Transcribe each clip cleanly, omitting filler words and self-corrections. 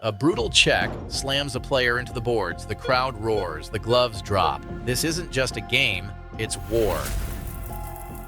A brutal check slams a player into the boards, the crowd roars, the gloves drop. This isn't just a game, it's war.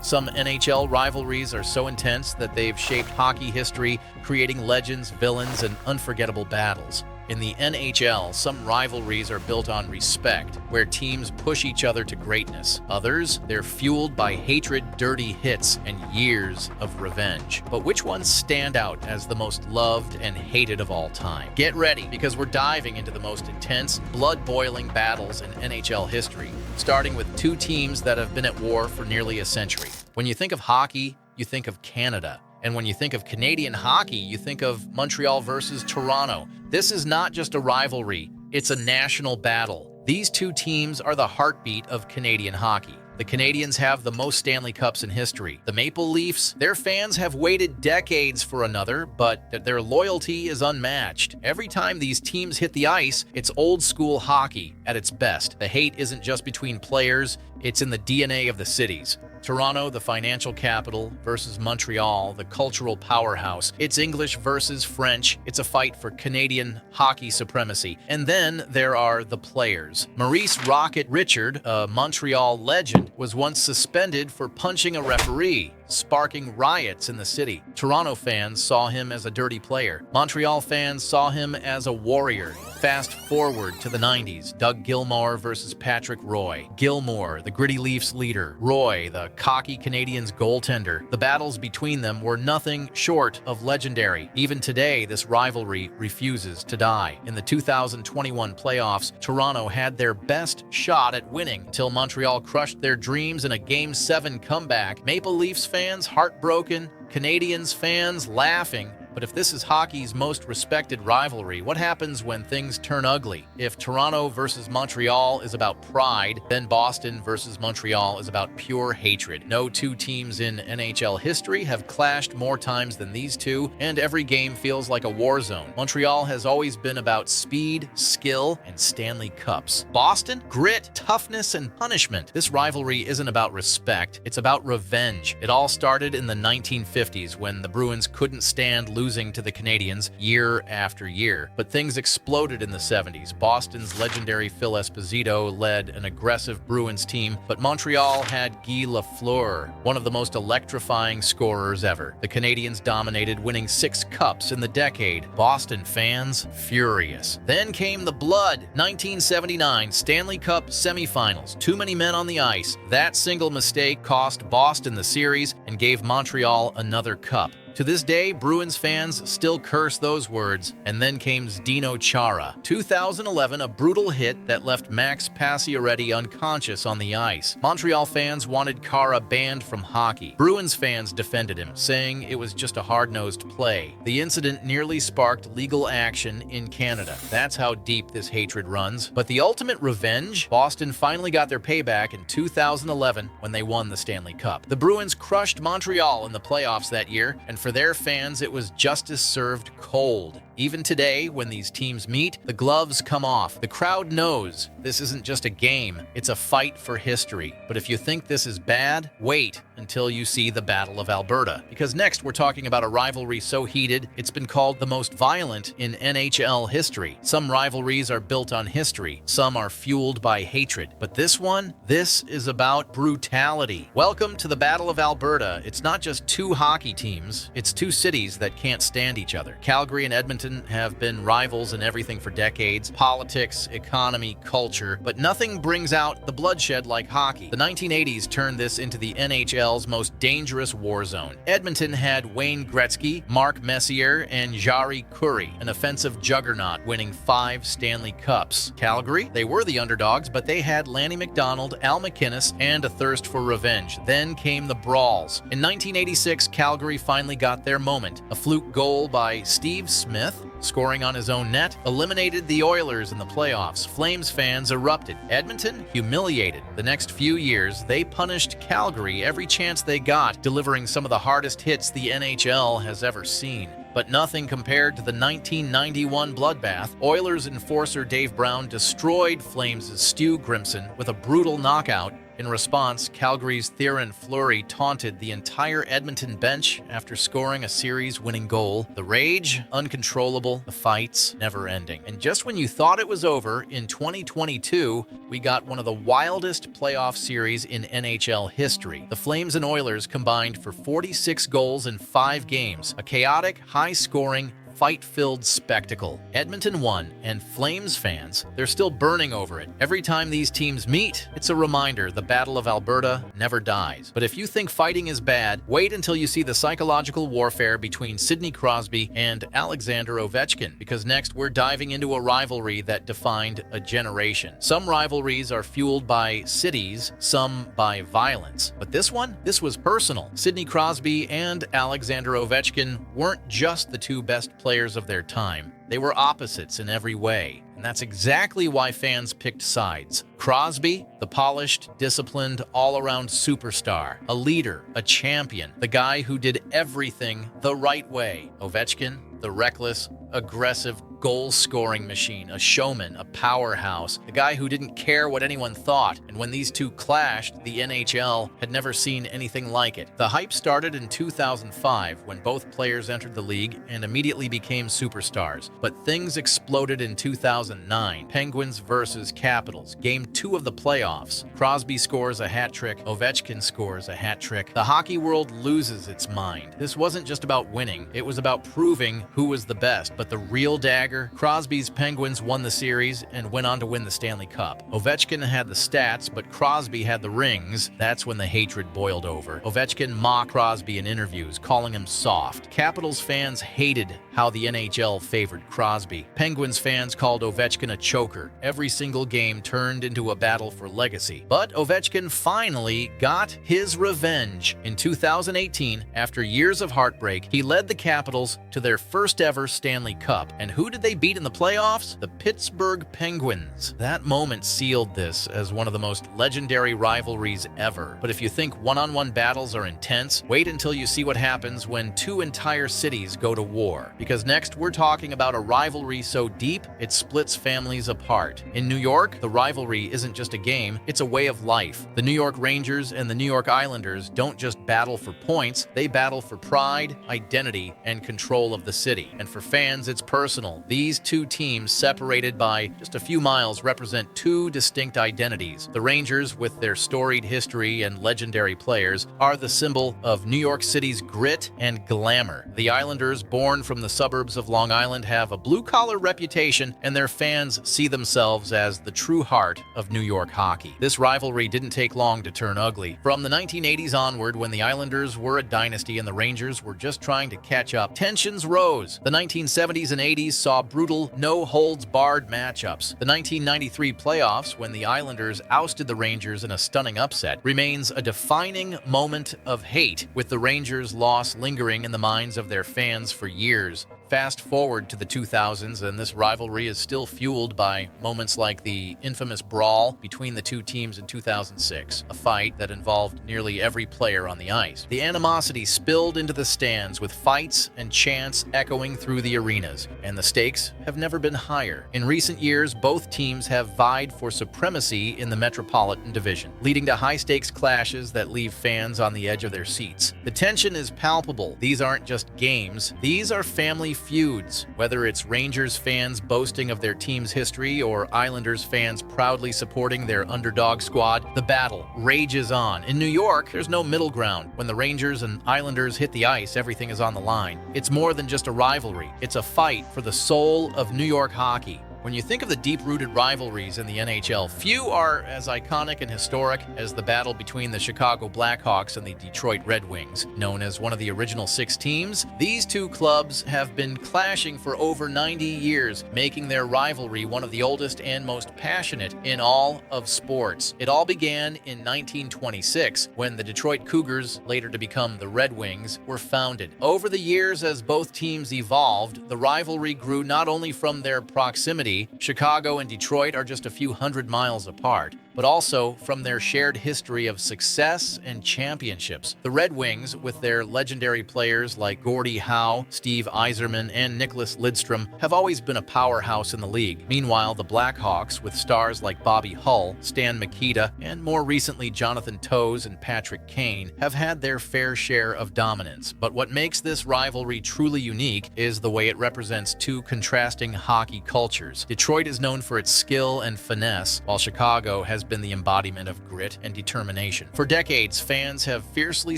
Some NHL rivalries are so intense that they've shaped hockey history, creating legends, villains, and unforgettable battles. In the NHL, some rivalries are built on respect, where teams push each other to greatness. Others, they're fueled by hatred, dirty hits, and years of revenge. But which ones stand out as the most loved and hated of all time? Get ready, because we're diving into the most intense, blood-boiling battles in NHL history, starting with two teams that have been at war for nearly a century. When you think of hockey, you think of Canada. And when you think of Canadian hockey, you think of Montreal versus Toronto. This is not just a rivalry, it's a national battle. These two teams are the heartbeat of Canadian hockey. The Canadiens have the most Stanley Cups in history. The Maple Leafs, their fans have waited decades for another, but their loyalty is unmatched. Every time these teams hit the ice, it's old-school hockey at its best. The hate isn't just between players, it's in the DNA of the cities. Toronto, the financial capital, versus Montreal, the cultural powerhouse. It's English versus French. It's a fight for Canadian hockey supremacy. And then there are the players. Maurice "Rocket" Richard, a Montreal legend, was once suspended for punching a referee, sparking riots in the city. Toronto fans saw him as a dirty player. Montreal fans saw him as a warrior. Fast forward to the 90s, Doug Gilmour versus Patrick Roy. Gilmour, the gritty Leafs leader. Roy, the cocky Canadiens goaltender. The battles between them were nothing short of legendary. Even today, this rivalry refuses to die. In the 2021 playoffs, Toronto had their best shot at winning until Montreal crushed their dreams in a Game 7 comeback. Maple Leafs fans heartbroken, Canadiens fans laughing. But if this is hockey's most respected rivalry, what happens when things turn ugly? If Toronto versus Montreal is about pride, then Boston versus Montreal is about pure hatred. No two teams in NHL history have clashed more times than these two, and every game feels like a war zone. Montreal has always been about speed, skill, and Stanley Cups. Boston? Grit, toughness, and punishment. This rivalry isn't about respect, it's about revenge. It all started in the 1950s when the Bruins couldn't stand losing to the Canadiens year after year. But things exploded in the 70s. Boston's legendary Phil Esposito led an aggressive Bruins team, but Montreal had Guy Lafleur, one of the most electrifying scorers ever. The Canadiens dominated, winning 6 cups in the decade. Boston fans furious. Then came the blood. 1979 Stanley Cup semifinals. Too many men on the ice. That single mistake cost Boston the series and gave Montreal another cup. To this day, Bruins fans still curse those words. And then came Zdeno Chara. 2011, a brutal hit that left Max Pacioretty unconscious on the ice. Montreal fans wanted Chara banned from hockey. Bruins fans defended him, saying it was just a hard-nosed play. The incident nearly sparked legal action in Canada. That's how deep this hatred runs. But the ultimate revenge? Boston finally got their payback in 2011 when they won the Stanley Cup. The Bruins crushed Montreal in the playoffs that year, and for their fans, it was justice served cold. Even today, when these teams meet, the gloves come off. The crowd knows this isn't just a game, it's a fight for history. But if you think this is bad, wait until you see the Battle of Alberta. Because next we're talking about a rivalry so heated, it's been called the most violent in NHL history. Some rivalries are built on history, some are fueled by hatred. But this one, this is about brutality. Welcome to the Battle of Alberta. It's not just two hockey teams, it's two cities that can't stand each other. Calgary and Edmonton have been rivals in everything for decades: politics, economy, culture, but nothing brings out the bloodshed like hockey. The 1980s turned this into the NHL's most dangerous war zone. Edmonton had Wayne Gretzky, Mark Messier, and Jari Kurri, an offensive juggernaut winning 5 Stanley Cups. Calgary, they were the underdogs, but they had Lanny McDonald, Al MacInnis, and a thirst for revenge. Then came the brawls. In 1986, Calgary finally got their moment. A fluke goal by Steve Smith, scoring on his own net, eliminated the Oilers in the playoffs. Flames fans erupted. Edmonton, humiliated. The next few years, they punished Calgary every chance they got, delivering some of the hardest hits the NHL has ever seen. But nothing compared to the 1991 bloodbath. Oilers enforcer Dave Brown destroyed Flames' Stu Grimson with a brutal knockout. In response, Calgary's Theoren Fleury taunted the entire Edmonton bench after scoring a series-winning goal. The rage, uncontrollable, the fights, never-ending. And just when you thought it was over, in 2022, we got one of the wildest playoff series in NHL history. The Flames and Oilers combined for 46 goals in 5 games, a chaotic, high-scoring, fight-filled spectacle. Edmonton won, and Flames fans, they're still burning over it. Every time these teams meet, it's a reminder the Battle of Alberta never dies. But if you think fighting is bad, wait until you see the psychological warfare between Sidney Crosby and Alexander Ovechkin, because next we're diving into a rivalry that defined a generation. Some rivalries are fueled by cities, some by violence. But this one? This was personal. Sidney Crosby and Alexander Ovechkin weren't just the two best players of their time. They were opposites in every way, and that's exactly why fans picked sides. Crosby, the polished, disciplined, all-around superstar, a leader, a champion, the guy who did everything the right way. Ovechkin, the reckless, aggressive, goal-scoring machine, a showman, a powerhouse, the guy who didn't care what anyone thought. And when these two clashed, the NHL had never seen anything like it. The hype started in 2005 when both players entered the league and immediately became superstars. But things exploded in 2009. Penguins versus Capitals, Game 2 of the playoffs. Crosby scores a hat trick, Ovechkin scores a hat trick. The hockey world loses its mind. This wasn't just about winning, it was about proving who was the best. But the real dagger, Crosby's Penguins won the series and went on to win the Stanley Cup. Ovechkin had the stats, but Crosby had the rings. That's when the hatred boiled over. Ovechkin mocked Crosby in interviews, calling him soft. Capitals fans hated how the NHL favored Crosby. Penguins fans called Ovechkin a choker. Every single game turned into a battle for legacy. But Ovechkin finally got his revenge. In 2018, after years of heartbreak, he led the Capitals to their first ever Stanley Cup. And who did they beat in the playoffs? The Pittsburgh Penguins. That moment sealed this as one of the most legendary rivalries ever. But if you think one-on-one battles are intense, wait until you see what happens when two entire cities go to war. Because next we're talking about a rivalry so deep, it splits families apart. In New York, the rivalry isn't just a game, it's a way of life. The New York Rangers and the New York Islanders don't just battle for points, they battle for pride, identity, and control of the city. And for fans, it's personal. These two teams, separated by just a few miles, represent two distinct identities. The Rangers, with their storied history and legendary players, are the symbol of New York City's grit and glamour. The Islanders, born from the suburbs of Long Island, have a blue-collar reputation, and their fans see themselves as the true heart of New York hockey. This rivalry didn't take long to turn ugly. From the 1980s onward, when the Islanders were a dynasty and the Rangers were just trying to catch up, tensions rose. The 1970s and 80s saw brutal, no-holds-barred matchups. The 1993 playoffs, when the Islanders ousted the Rangers in a stunning upset, remains a defining moment of hate, with the Rangers' loss lingering in the minds of their fans for years. Fast forward to the 2000s, and this rivalry is still fueled by moments like the infamous brawl between the two teams in 2006, a fight that involved nearly every player on the ice. The animosity spilled into the stands, with fights and chants echoing through the arenas, and the stakes have never been higher. In recent years, both teams have vied for supremacy in the Metropolitan Division, leading to high-stakes clashes that leave fans on the edge of their seats. The tension is palpable. These aren't just games, these are family feuds. Whether it's Rangers fans boasting of their team's history or Islanders fans proudly supporting their underdog squad, the battle rages on. In New York, there's no middle ground. When the Rangers and Islanders hit the ice, everything is on the line. It's more than just a rivalry. It's a fight for the soul of New York hockey. When you think of the deep-rooted rivalries in the NHL, few are as iconic and historic as the battle between the Chicago Blackhawks and the Detroit Red Wings. Known as one of the original 6 teams, these two clubs have been clashing for over 90 years, making their rivalry one of the oldest and most passionate in all of sports. It all began in 1926, when the Detroit Cougars, later to become the Red Wings, were founded. Over the years, as both teams evolved, the rivalry grew not only from their proximity. Chicago and Detroit are just a few hundred miles apart, but also from their shared history of success and championships. The Red Wings, with their legendary players like Gordie Howe, Steve Yzerman, and Nicholas Lidstrom, have always been a powerhouse in the league. Meanwhile, the Blackhawks, with stars like Bobby Hull, Stan Mikita, and more recently Jonathan Toews and Patrick Kane, have had their fair share of dominance. But what makes this rivalry truly unique is the way it represents two contrasting hockey cultures. Detroit is known for its skill and finesse, while Chicago has been the embodiment of grit and determination. For decades, fans have fiercely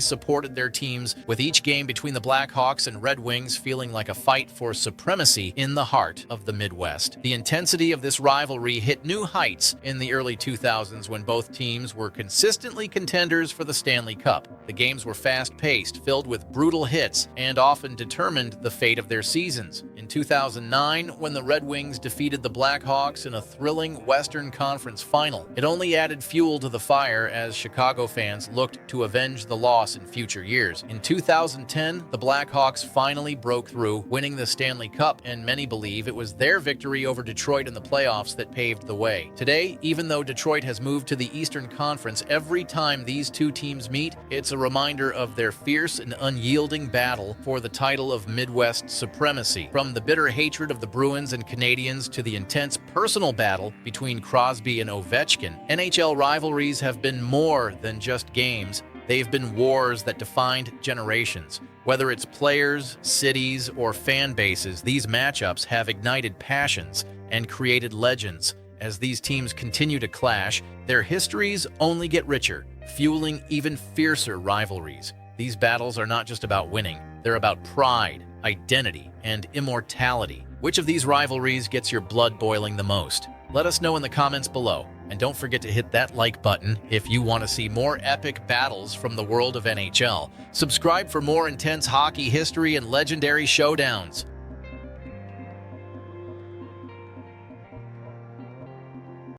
supported their teams, with each game between the Blackhawks and Red Wings feeling like a fight for supremacy in the heart of the Midwest. The intensity of this rivalry hit new heights in the early 2000s when both teams were consistently contenders for the Stanley Cup. The games were fast-paced, filled with brutal hits, and often determined the fate of their seasons. In 2009, when the Red Wings defeated the Blackhawks in a thrilling Western Conference final, it only added fuel to the fire as Chicago fans looked to avenge the loss in future years. In 2010, the Blackhawks finally broke through, winning the Stanley Cup, and many believe it was their victory over Detroit in the playoffs that paved the way. Today, even though Detroit has moved to the Eastern Conference, every time these two teams meet, it's a reminder of their fierce and unyielding battle for the title of Midwest supremacy. From the bitter hatred of the Bruins and Canadiens to the intense personal battle between Crosby and Ovechkin, NHL rivalries have been more than just games. They've been wars that defined generations. Whether it's players, cities, or fan bases, these matchups have ignited passions and created legends. As these teams continue to clash, their histories only get richer, fueling even fiercer rivalries. These battles are not just about winning, they're about pride, identity, and immortality. Which of these rivalries gets your blood boiling the most? Let us know in the comments below. And don't forget to hit that like button if you want to see more epic battles from the world of NHL. Subscribe for more intense hockey history and legendary showdowns.